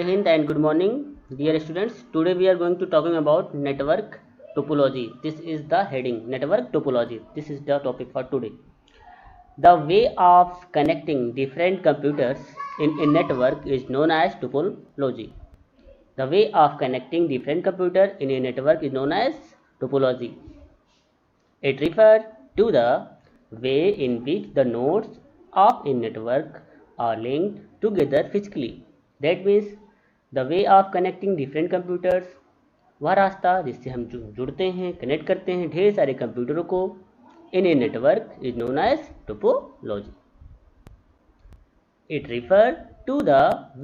Hind and good morning, dear students. Today we are going to talking about network topology. This is the heading, network topology. This is the topic for today. The way of connecting different computers in a network is known as topology. The way of connecting different computers in a network is known as topology. It refers to the way in which the nodes of a network are linked together physically. That means the way of connecting different computers, वह रास्ता जिससे हम जुड़ते हैं, connect करते हैं ढेर सारे कंप्यूटरों को in a network is known as topology. It refer to the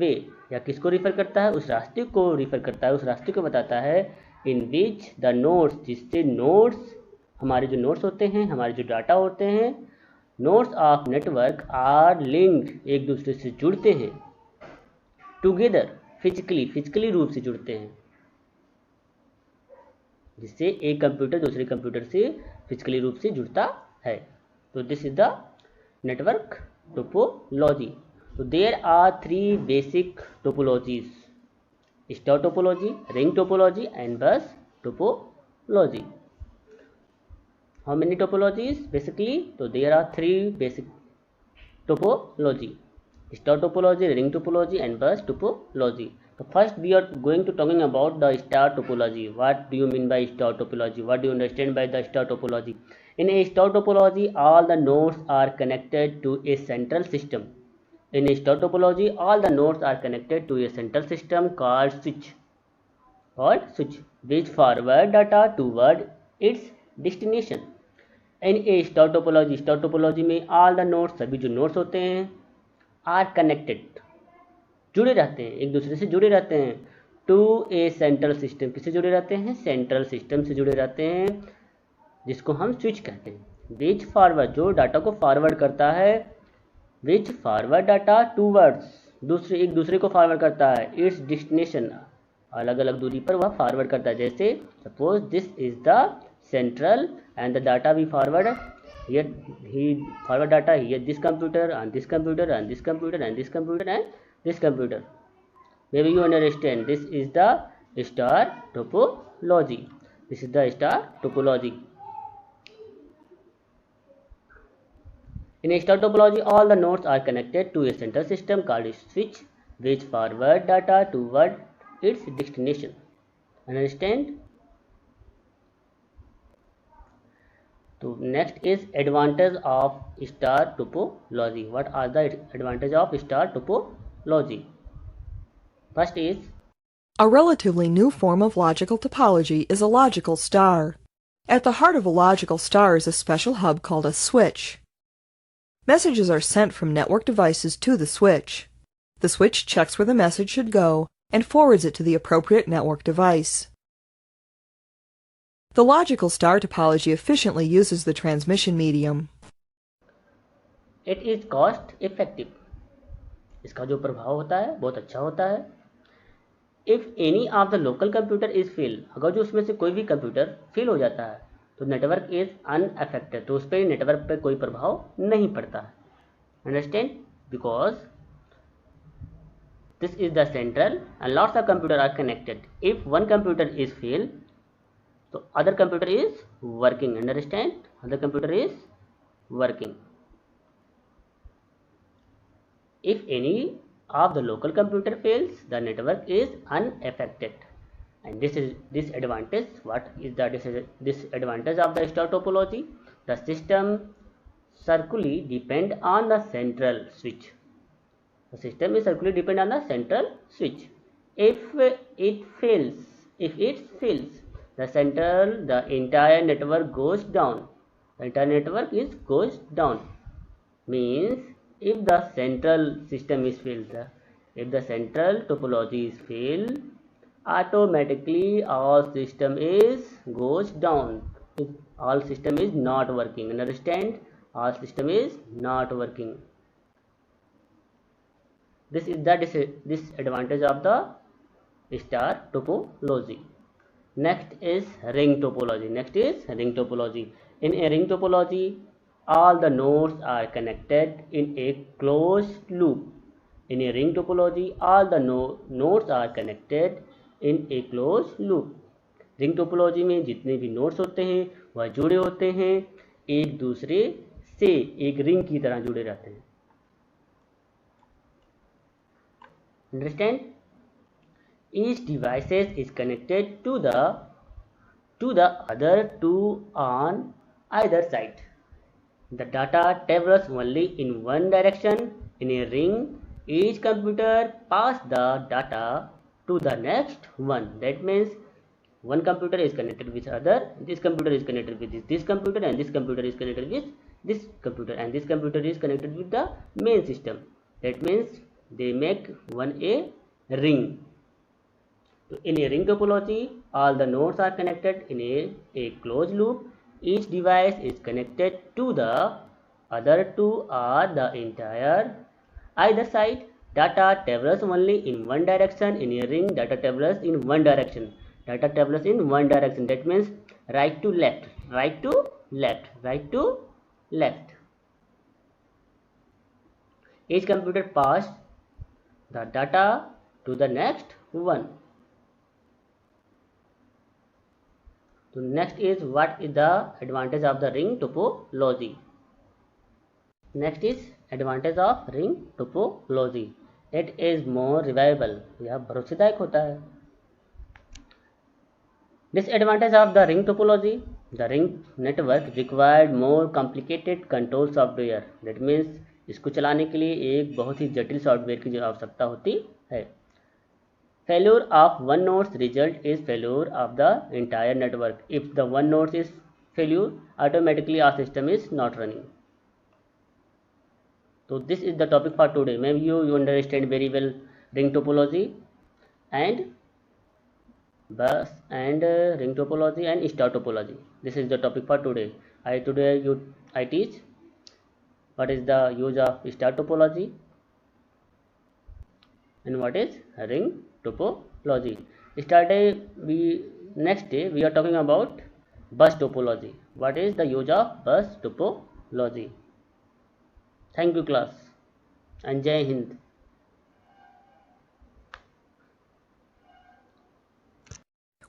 way, या किसको रिफर करता है? उस रास्ते को रिफर करता है, उस रास्ते को बताता है इन विच द नोड्स, जिससे नोड्स, हमारे जो नोड्स होते हैं, हमारे जो डाटा होते हैं, nodes of network are linked, एक दूसरे से जुड़ते हैं, टुगेदर फिजिकली रूप से जुड़ते हैं, जिससे एक कंप्यूटर दूसरे कंप्यूटर से फिजिकली रूप से जुड़ता है. तो this is the network topology. So there are three basic topologies: star topology, ring topology, and bus topology. How many topologies basically? So there are three basic topology: star topology, ring topology, and bus topology. So first we are going to talking about the star topology. What do you mean by star topology? What do you understand by the star topology? In a star topology, all the nodes are connected to a central system. In a star topology, all the nodes are connected to a central system called switch, which forward data toward its destination. In a star topology में all the nodes, सभी जो nodes होते हैं, are connected, जुड़े रहते हैं, एक दूसरे से जुड़े रहते हैं, to a central system. किससे जुड़े रहते हैं? सेंट्रल सिस्टम से जुड़े रहते हैं, जिसको हम स्विच कहते हैं. which forward, जो डाटा को फॉरवर्ड करता है, which forward data towards, एक दूसरे को फॉरवर्ड करता है, its destination, अलग अलग दूरी पर वह फॉरवर्ड करता है. जैसे suppose this is the central and the data we forward, here he forward data here, this computer and this computer and this computer and this computer and this computer. Maybe you understand. This is the star topology. This is the star topology. In a star topology, all the nodes are connected to a central system called a switch, which forward data toward its destination. Understand? So next is advantage of star topology. What are the advantage of star topology? First is, a relatively new form of logical topology is a logical star. At the heart of a logical star is a special hub called a switch. Messages are sent from network devices to the switch. The switch checks where the message should go and forwards it to the appropriate network device. The logical star topology efficiently uses the transmission medium. It is cost effective. इसका जो प्रभाव होता है बहुत अच्छा होता है. If any of the local computer is fail, अगर जो उसमें से कोई भी कंप्यूटर फेल हो जाता है तो नेटवर्क इज अनअफेक्टेड, तो उस पर नेटवर्क पर कोई प्रभाव नहीं पड़ता है. Understand? Because this is the central and lots of computer are connected. If one computer is fail तो other computer is working. Understand? Other computer is working. If any of the local computer fails, the network is unaffected. And this advantage. What is the disadvantage of the star topology? The system circularly depend on the central switch. The system is circularly depend on the central switch. If it fails, the entire network goes down. The entire network goes down. Means if the central system is failed, if the central topology is failed, automatically all system goes down. All system is not working. Understand? All system is not working. This is the disadvantage of the star topology. Next is ring topology. In a ring topology, all the nodes are connected in a closed loop. In a ring topology, all the nodes are connected in a closed loop. Ring topology में जितने भी nodes होते हैं वह जुड़े होते हैं, एक दूसरे से एक रिंग की तरह जुड़े रहते हैं. Understand? Each device is connected to the other two on either side. The data travels only in one direction. In a ring, each computer passes the data to the next one. That means one computer is connected with other, this computer is connected with this computer, and this computer is connected with this computer, and this computer is connected with the main system. That means they make one a ring. So in a ring topology, all the nodes are connected in a closed loop. Each device is connected to the other two or the entire either side. Data travels only in one direction. In a ring, data travels in one direction. Data travels in one direction. That means right to left, right to left, right to left. Each computer passes the data to the next one. So next is what is the advantage of the ring topology. Next is advantage of ring topology. It is more reliable. यह भरोसेदायक होता है. Disadvantage of the ring topology. The ring network required more complicated control software. That means इसको चलाने के लिए एक बहुत ही जटिल सॉफ्टवेयर की आवश्यकता होती है. Failure of one node's result is failure of the entire network. If the one node is failure, automatically our system is not running. So this is the topic for today. Maybe you understand very well ring topology and bus and ring topology and star topology. This is the topic for today. I teach what is the use of star topology and what is ring topology. Next day we are talking about bus topology. What is the use of bus topology? Thank you class and Jai Hind.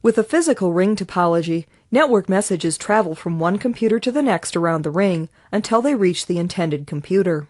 With a physical ring topology, network messages travel from one computer to the next around the ring until they reach the intended computer.